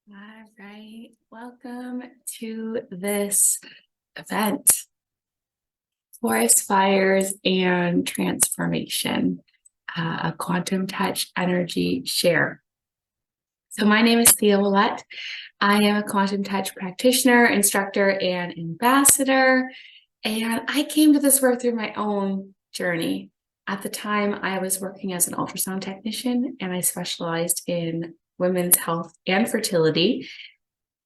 All right, welcome to this event, Forest Fires and Transformation, a quantum touch energy share. So my name is Thea Willette. I am a quantum touch practitioner, instructor, and ambassador. And I came to this work through my own journey. At the time, I was working as an ultrasound technician, and I specialized in women's health and fertility.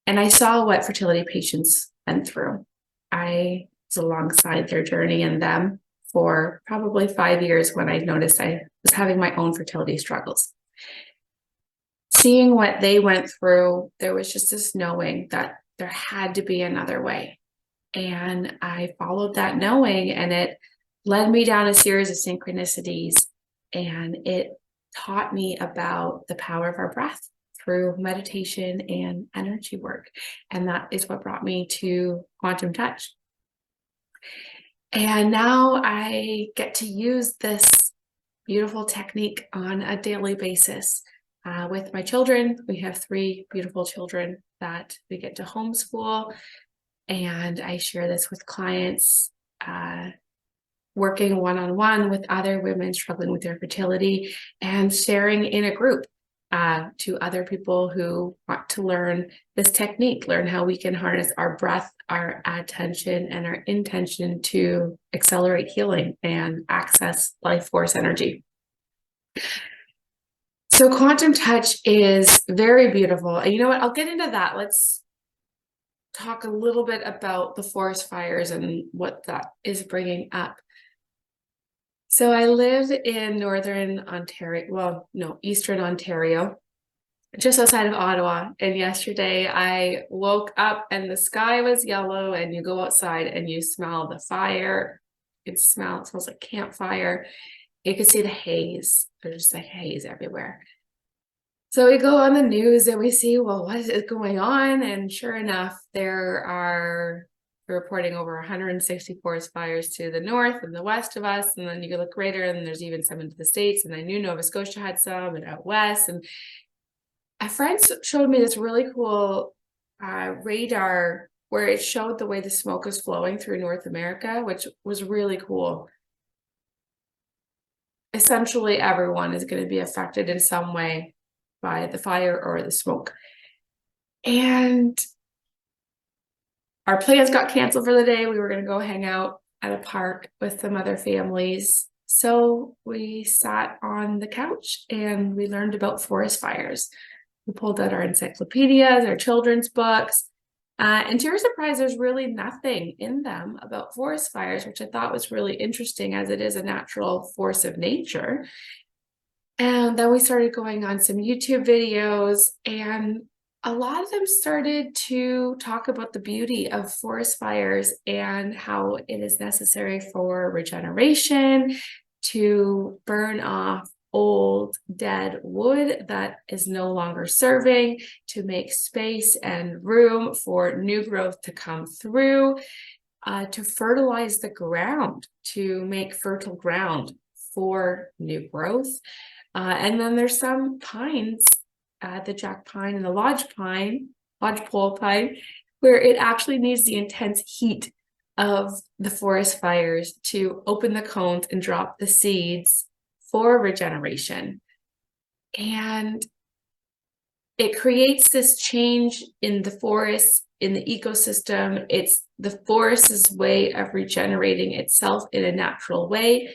And I saw what fertility patients went through. I was alongside their journey and them for probably 5 years when I noticed I was having my own fertility struggles. Seeing what they went through, there was just this knowing that there had to be another way. And I followed that knowing, and it led me down a series of synchronicities, and it taught me about the power of our breath through meditation and energy work. And that is what brought me to quantum touch. And now I get to use this beautiful technique on a daily basis with my children. We have 3 beautiful children that we get to homeschool. And I share this with clients, working one-on-one with other women struggling with their fertility, and sharing in a group to other people who want to learn this technique, learn how we can harness our breath, our attention, and our intention to accelerate healing and access life force energy. So quantum touch is very beautiful. And you know what? I'll get into that. Let's talk a little bit about the forest fires and what that is bringing up. So I live in northern Ontario, eastern Ontario, just outside of Ottawa. And yesterday I woke up and the sky was yellow, and you go outside and you smell the fire. It smells like campfire. You can see the haze. There's just like haze everywhere. So we go on the news and we see, well, what is going on? And sure enough, they're reporting over 160 forest fires to the north and the west of us. And then you look greater, and there's even some into the States. And I knew Nova Scotia had some, and out west. And a friend showed me this really cool radar where it showed the way the smoke is flowing through North America, which was really cool. Essentially, everyone is going to be affected in some way by the fire or the smoke. And our plans got canceled for the day. We were going to go hang out at a park with some other families. So we sat on the couch and we learned about forest fires. We pulled out our encyclopedias, our children's books. And to our surprise, there's really nothing in them about forest fires, which I thought was really interesting, as it is a natural force of nature. And then we started going on some YouTube videos, and a lot of them started to talk about the beauty of forest fires and how it is necessary for regeneration, to burn off old dead wood that is no longer serving, to make space and room for new growth to come through, to fertilize the ground, to make fertile ground for new growth. And then there's some pines, the jack pine and the lodgepole pine, where it actually needs the intense heat of the forest fires to open the cones and drop the seeds for regeneration. And it creates this change in the forest, in the ecosystem. It's the forest's way of regenerating itself in a natural way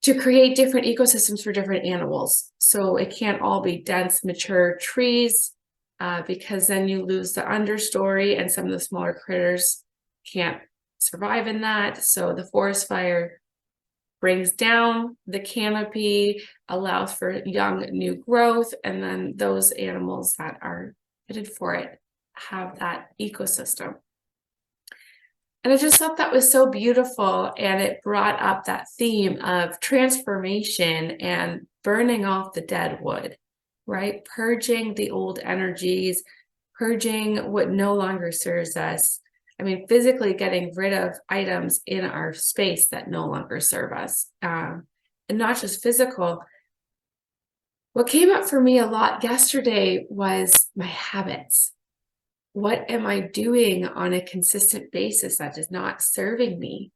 to create different ecosystems for different animals. So it can't all be dense, mature trees, because then you lose the understory, and some of the smaller critters can't survive in that. So the forest fire brings down the canopy, allows for young new growth, and then those animals that are fitted for it have that ecosystem. And I just thought that was so beautiful, and it brought up that theme of transformation and burning off the dead wood, right? Purging the old energies, purging what no longer serves us. I mean, physically getting rid of items in our space that no longer serve us. And not just physical. What came up for me a lot yesterday was my habits. What am I doing on a consistent basis that is not serving me?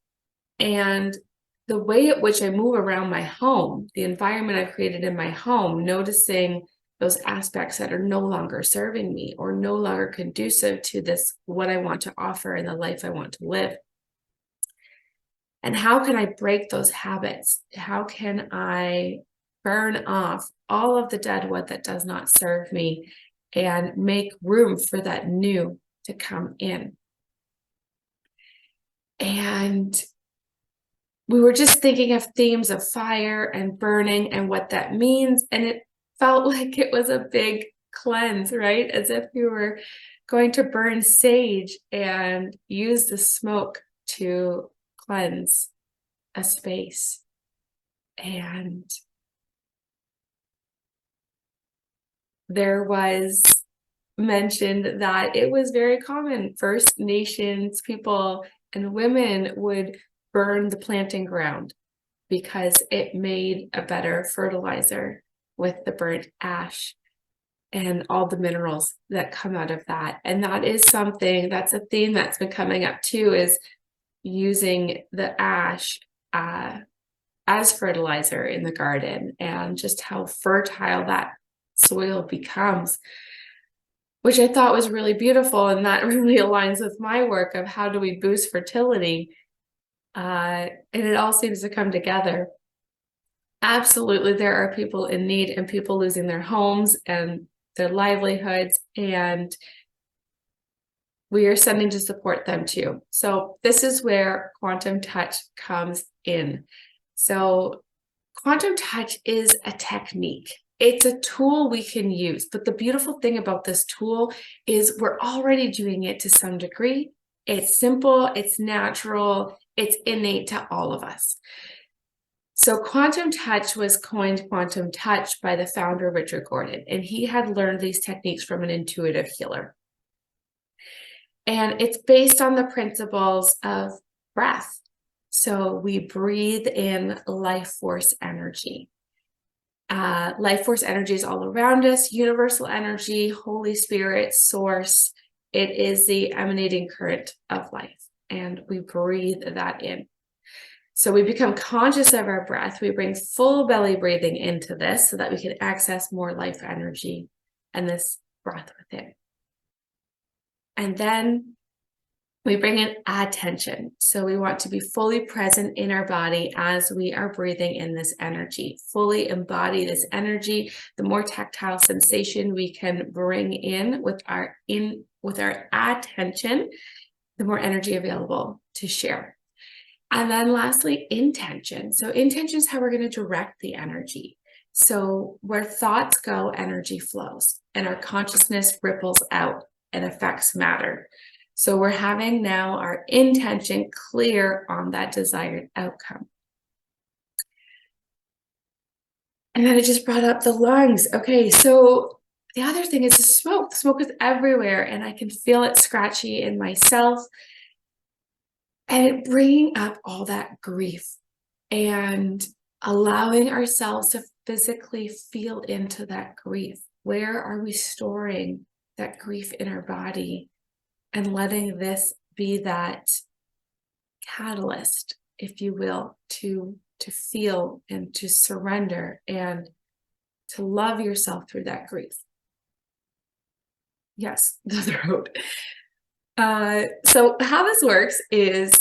And the way at which I move around my home, the environment I've created in my home, noticing those aspects that are no longer serving me or no longer conducive to this, what I want to offer and the life I want to live. And how can I break those habits? How can I burn off all of the dead wood that does not serve me and make room for that new to come in? And we were just thinking of themes of fire and burning and what that means. And it felt like it was a big cleanse, right? As if we were going to burn sage and use the smoke to cleanse a space. And there was mentioned that it was very common. First Nations people and women would burn the planting ground because it made a better fertilizer with the burnt ash and all the minerals that come out of that. And that is something, that's a theme that's been coming up too, is using the ash as fertilizer in the garden and just how fertile that soil becomes, which I thought was really beautiful. And that really aligns with my work of how do we boost fertility. And it all seems to come together. Absolutely, there are people in need and people losing their homes and their livelihoods, and we are sending to support them too. So this is where quantum touch comes in. So quantum touch is a technique. It's a tool we can use, but the beautiful thing about this tool is we're already doing it to some degree. It's simple, it's natural, it's innate to all of us. So quantum touch was coined quantum touch by the founder, Richard Gordon, and he had learned these techniques from an intuitive healer. And it's based on the principles of breath. So we breathe in life force energy. Life force energy is all around us, universal energy, Holy Spirit, source. It is the emanating current of life, and we breathe that in. So we become conscious of our breath. We bring full belly breathing into this so that we can access more life energy and this breath within. And then we bring in attention. So we want to be fully present in our body as we are breathing in this energy, fully embody this energy. The more tactile sensation we can bring in with our attention, the more energy available to share. And then lastly, intention. So intention is how we're going to direct the energy. So where thoughts go, energy flows, and our consciousness ripples out and affects matter. So we're having now our intention clear on that desired outcome. And then it just brought up the lungs. Okay, so the other thing is the smoke. The smoke is everywhere, and I can feel it scratchy in myself. And it bringing up all that grief and allowing ourselves to physically feel into that grief. Where are we storing that grief in our body? And letting this be that catalyst, if you will, to feel and to surrender and to love yourself through that grief. Yes, the throat. So how this works is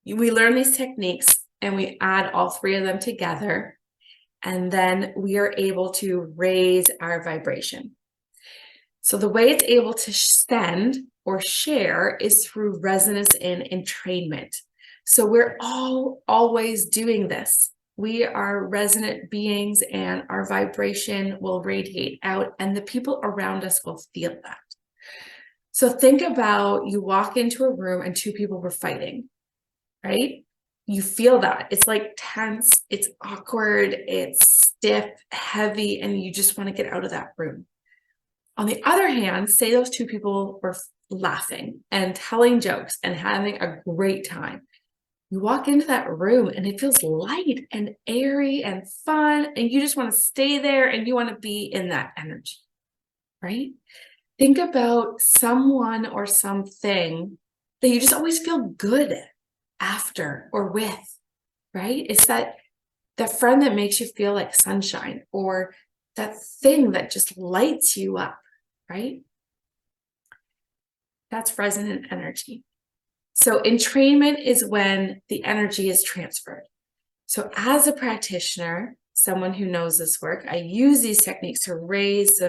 we learn these techniques and we add all three of them together, and then we are able to raise our vibration. So the way it's able to send or share is through resonance and entrainment. So we're all always doing this. We are resonant beings, and our vibration will radiate out, and the people around us will feel that. So think about you walk into a room and two people were fighting, right? You feel that. It's like tense, it's awkward, it's stiff, heavy, and you just want to get out of that room. On the other hand, say those two people were laughing and telling jokes and having a great time. You walk into that room and it feels light and airy and fun, and you just want to stay there and you want to be in that energy, right? Think about someone or something that you just always feel good after or with, right? It's that friend that makes you feel like sunshine, or that thing that just lights you up, right? That's resonant energy. So entrainment is when the energy is transferred. So as a practitioner, someone who knows this work, I use these techniques to raise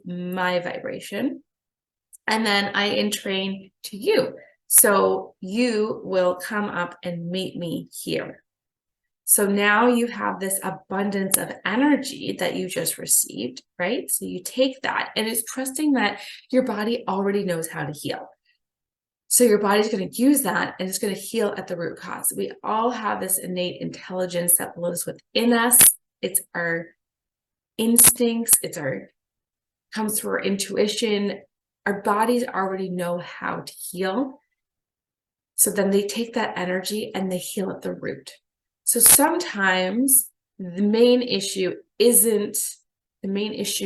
my vibration. And then I entrain to you. So you will come up and meet me here. So now you have this abundance of energy that you just received, right? So you take that, and it's trusting that your body already knows how to heal. So your body's going to use that and it's going to heal at the root cause. We all have this innate intelligence that lives within us. It's our instincts, comes through our intuition. Our bodies already know how to heal. So then they take that energy and they heal at the root. So sometimes the main issue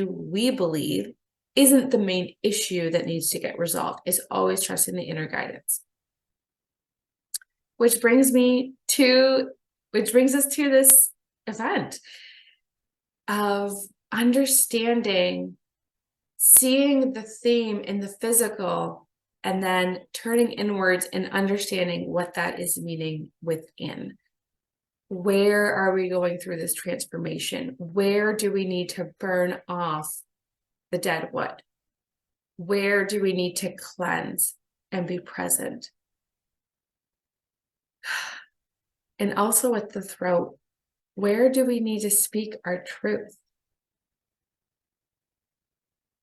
we believe isn't the main issue that needs to get resolved. It's always trusting the inner guidance. Which brings us to this event of understanding, seeing the theme in the physical, and then turning inwards and understanding what that is meaning within. Where are we going through this transformation? Where do we need to burn off the dead wood? Where do we need to cleanse and be present? And also with the throat, where do we need to speak our truth?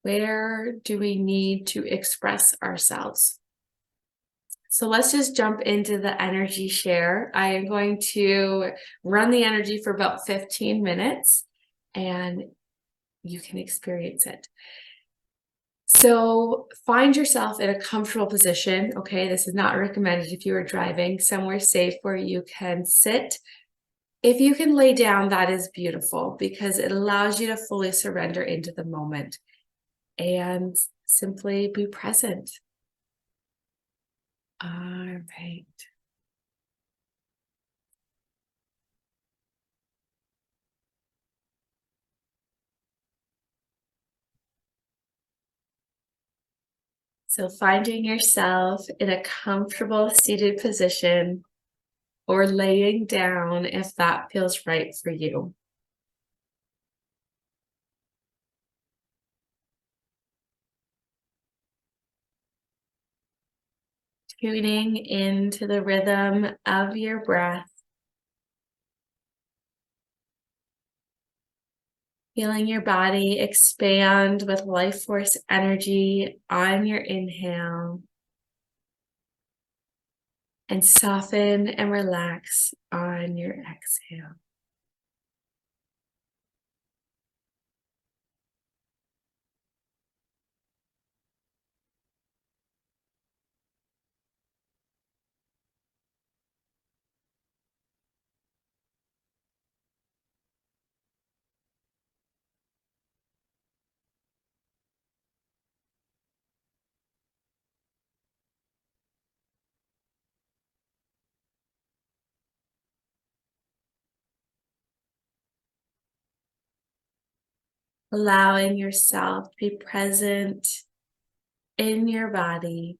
Where do we need to express ourselves? So let's just jump into the energy share. I am going to run the energy for about 15 minutes and you can experience it. So find yourself in a comfortable position. Okay, this is not recommended if you are driving, somewhere safe where you can sit. If you can lay down, that is beautiful because it allows you to fully surrender into the moment and simply be present. All right. So finding yourself in a comfortable seated position or laying down if that feels right for you. Tuning into the rhythm of your breath. Feeling your body expand with life force energy on your inhale. And soften and relax on your exhale. Allowing yourself to be present in your body.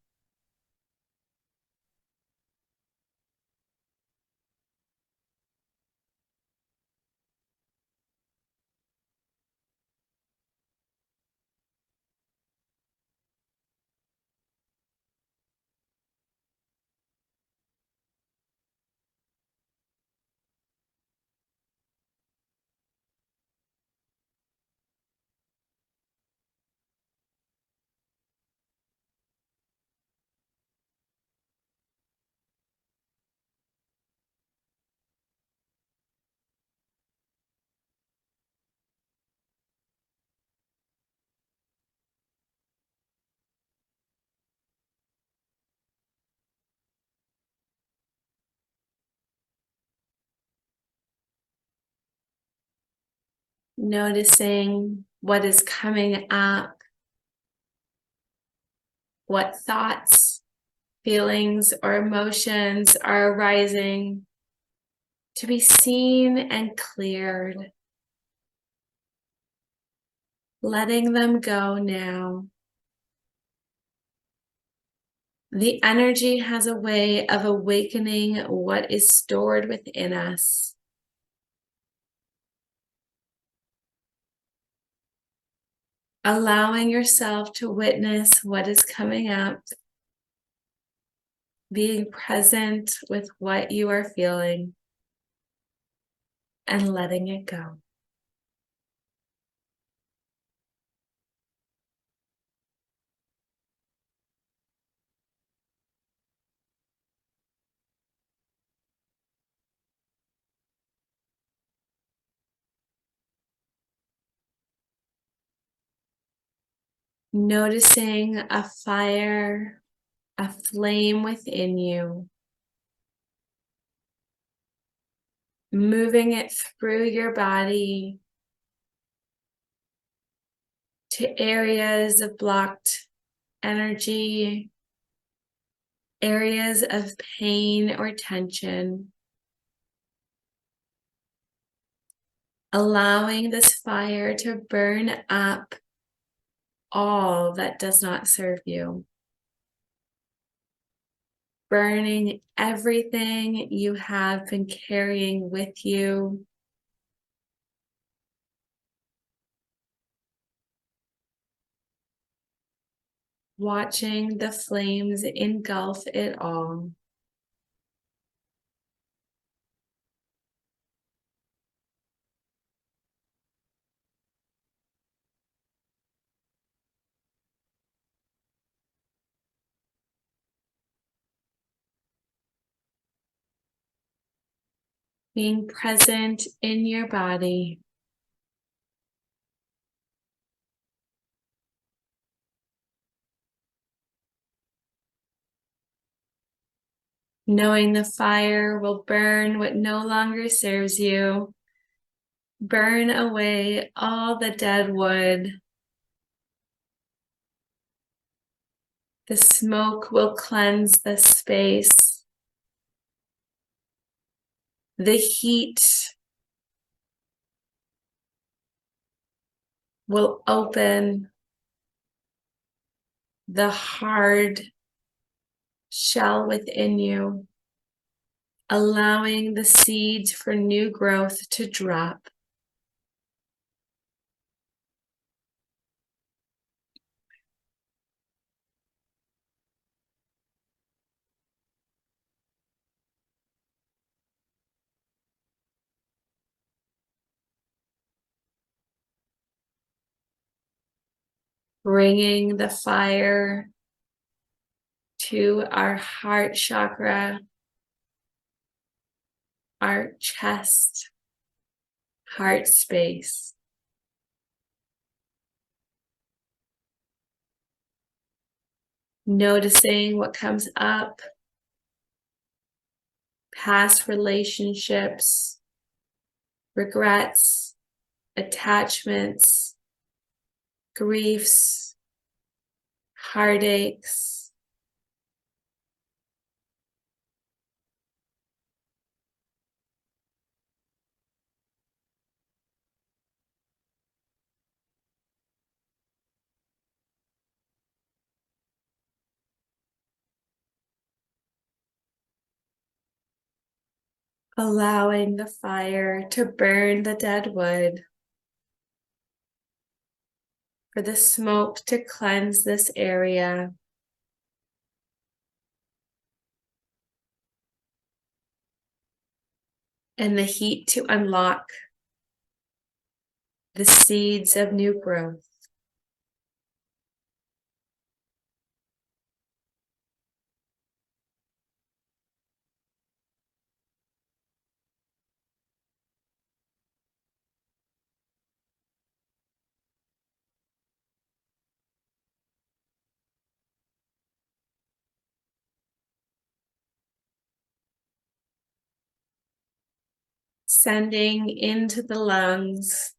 Noticing what is coming up, what thoughts, feelings, or emotions are arising, to be seen and cleared. Letting them go now. The energy has a way of awakening what is stored within us. Allowing yourself to witness what is coming up, being present with what you are feeling, and letting it go. Noticing a fire, a flame within you, moving it through your body to areas of blocked energy, areas of pain or tension, allowing this fire to burn up all that does not serve you, burning everything you have been carrying with you, watching the flames engulf it all. Being present in your body, knowing the fire will burn what no longer serves you, burn away all the dead wood. The smoke will cleanse the space. The heat will open the hard shell within you, allowing the seeds for new growth to drop. Bringing the fire to our heart chakra, our chest, heart space. Noticing what comes up, past relationships, regrets, attachments, griefs, heartaches. Allowing the fire to burn the dead wood, for the smoke to cleanse this area, and the heat to unlock the seeds of new growth. Sending into the lungs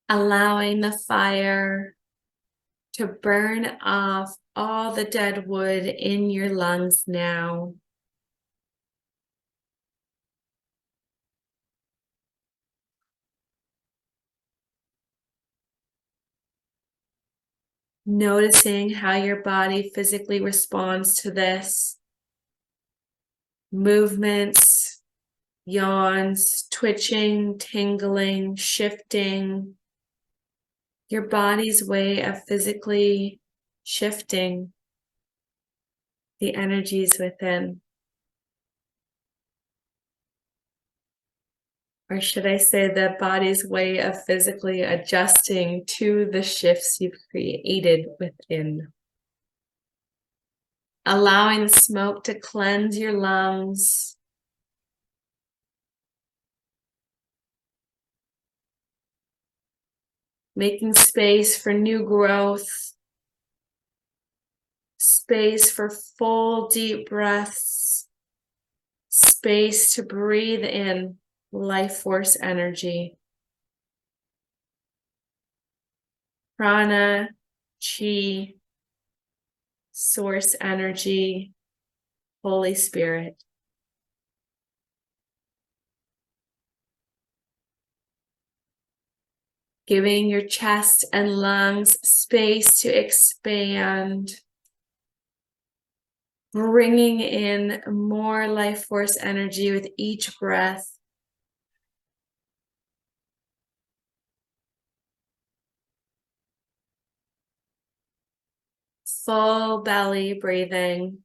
allowing the fire to burn off all the dead wood in your lungs now. Noticing how your body physically responds to this. Movements, yawns, twitching, tingling, shifting. Your body's way of physically shifting the energies within. Or should I say the body's way of physically adjusting to the shifts you've created within. Allowing the smoke to cleanse your lungs. Making space for new growth. Space for full deep breaths. Space to breathe in life force energy. Prana, chi, source energy, Holy Spirit. Giving your chest and lungs space to expand. Bringing in more life force energy with each breath. Full belly breathing.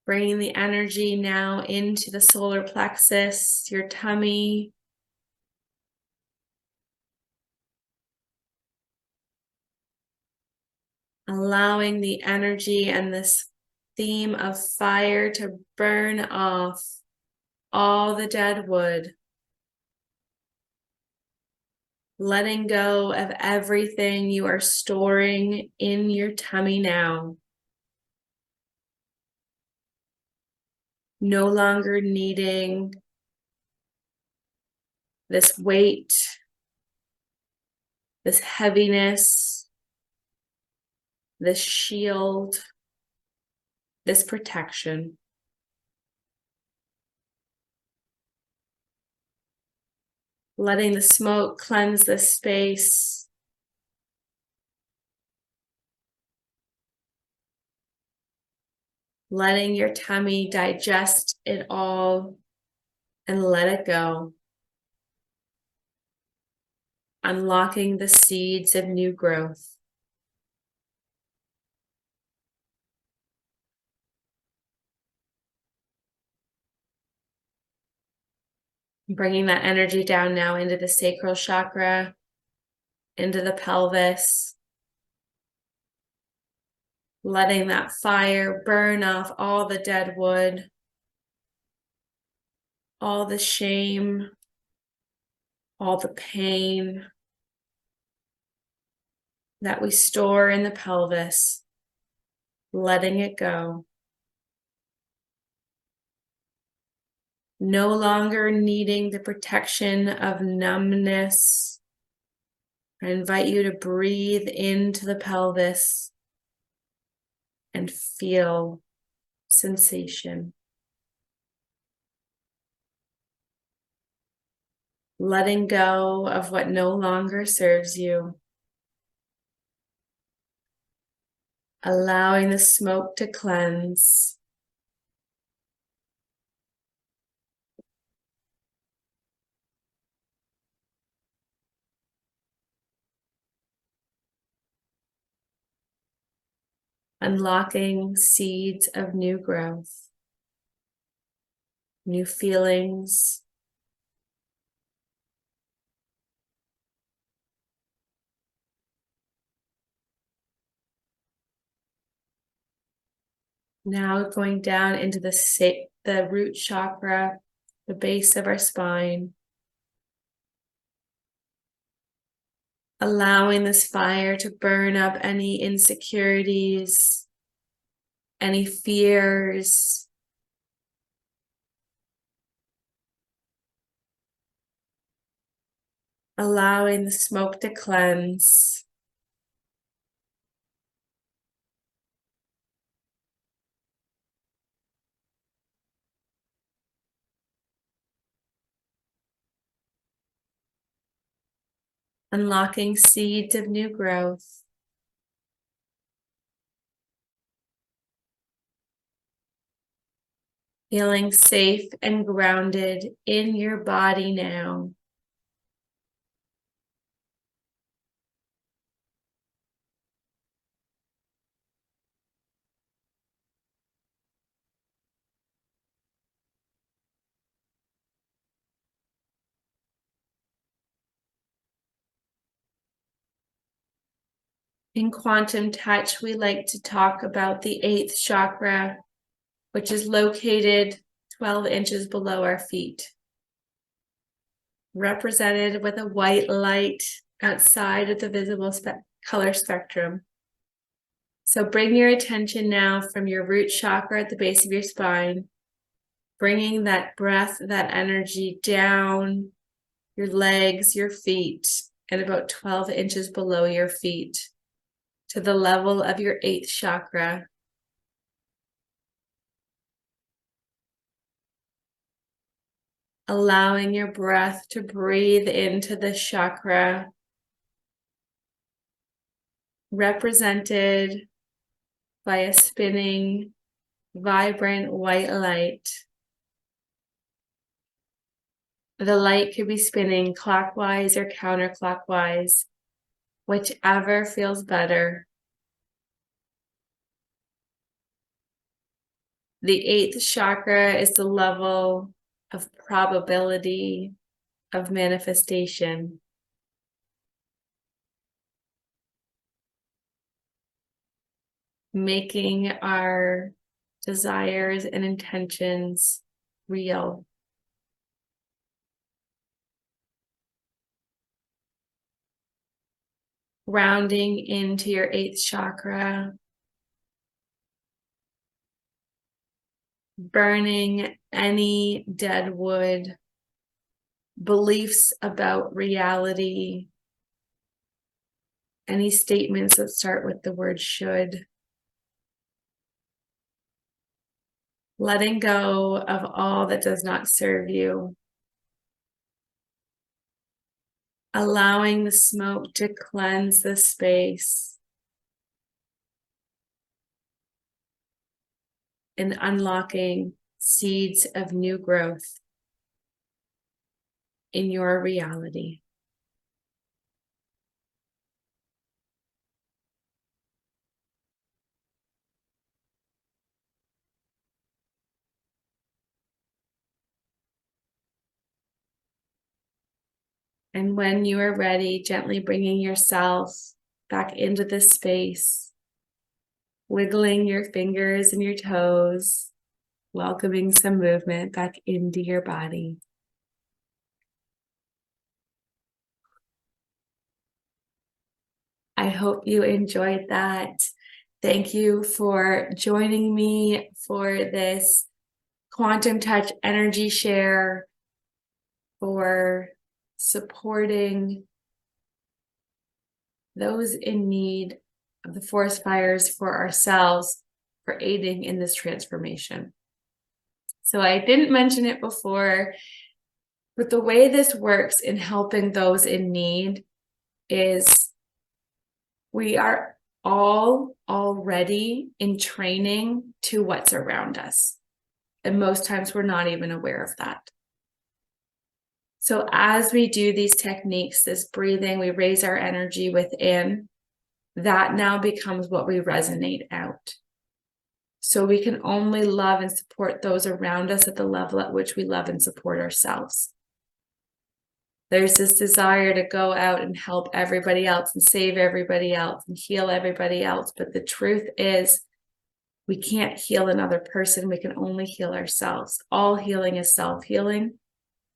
Bringing the energy now into the solar plexus, your tummy. Allowing the energy and this theme of fire to burn off all the dead wood. Letting go of everything you are storing in your tummy now. No longer needing this weight, this heaviness, this shield, this protection. Letting the smoke cleanse the space. Letting your tummy digest it all and let it go. Unlocking the seeds of new growth. Bringing that energy down now into the sacral chakra, into the pelvis. Letting that fire burn off all the dead wood, all the shame, all the pain that we store in the pelvis. Letting it go. No longer needing the protection of numbness. I invite you to breathe into the pelvis and feel sensation. Letting go of what no longer serves you. Allowing the smoke to cleanse. Unlocking seeds of new growth, new feelings, now going down into the root chakra, the base of our spine. Allowing this fire to burn up any insecurities, any fears, allowing the smoke to cleanse. Unlocking seeds of new growth. Feeling safe and grounded in your body now. In quantum touch, we like to talk about the 8th chakra, which is located 12 inches below our feet, represented with a white light outside of the visible color spectrum. So bring your attention now from your root chakra at the base of your spine, bringing that breath, that energy down your legs, your feet, and about 12 inches below your feet to the level of your 8th chakra. Allowing your breath to breathe into the chakra, represented by a spinning, vibrant white light. The light could be spinning clockwise or counterclockwise, whichever feels better. The 8th chakra is the level of probability of manifestation. Making our desires and intentions real. Rounding into your 8th chakra. Burning any dead wood, beliefs about reality, any statements that start with the word should. Letting go of all that does not serve you. Allowing the smoke to cleanse the space. And unlocking seeds of new growth in your reality. And when you are ready, gently bringing yourself back into this space, wiggling your fingers and your toes, welcoming some movement back into your body. I hope you enjoyed that. Thank you for joining me for this Quantum Touch energy share, for supporting those in need of the forest fires, for ourselves, for aiding in this transformation. So I didn't mention it before, but the way this works in helping those in need is we are all already in training to what's around us. And most times we're not even aware of that. So as we do these techniques, this breathing, we raise our energy within, that now becomes what we resonate out. So we can only love and support those around us at the level at which we love and support ourselves. There's this desire to go out and help everybody else and save everybody else and heal everybody else. But the truth is, we can't heal another person. We can only heal ourselves. All healing is self-healing.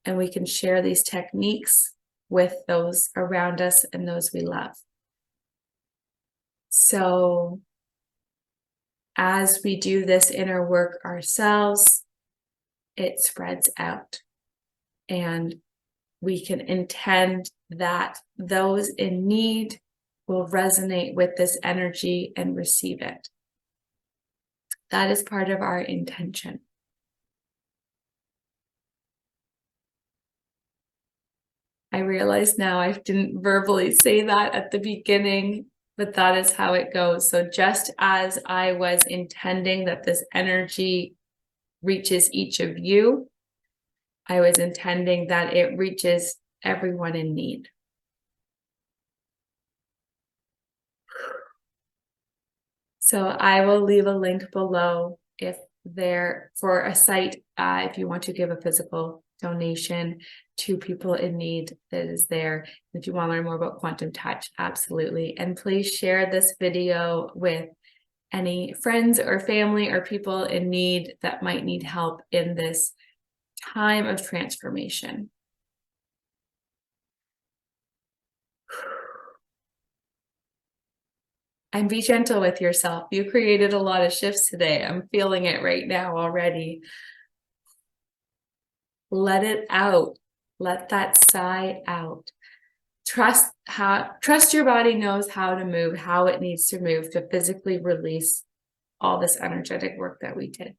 And we can share these techniques with those around us and those we love. So as we do this inner work ourselves, it spreads out. And we can intend that those in need will resonate with this energy and receive it. That is part of our intention. I realize now I didn't verbally say that at the beginning, but that is how it goes. So just as I was intending that this energy reaches each of you, I was intending that it reaches everyone in need. So I will leave a link below for a site, if you want to give a physical donation to people in need, that is there. If you want to learn more about quantum touch, absolutely. And please share this video with any friends or family or people in need that might need help in this time of transformation. And be gentle with yourself. You created a lot of shifts today. I'm feeling it right now already. Let it out. Let that sigh out. Trust your body knows how to move, how it needs to move to physically release all this energetic work that we did.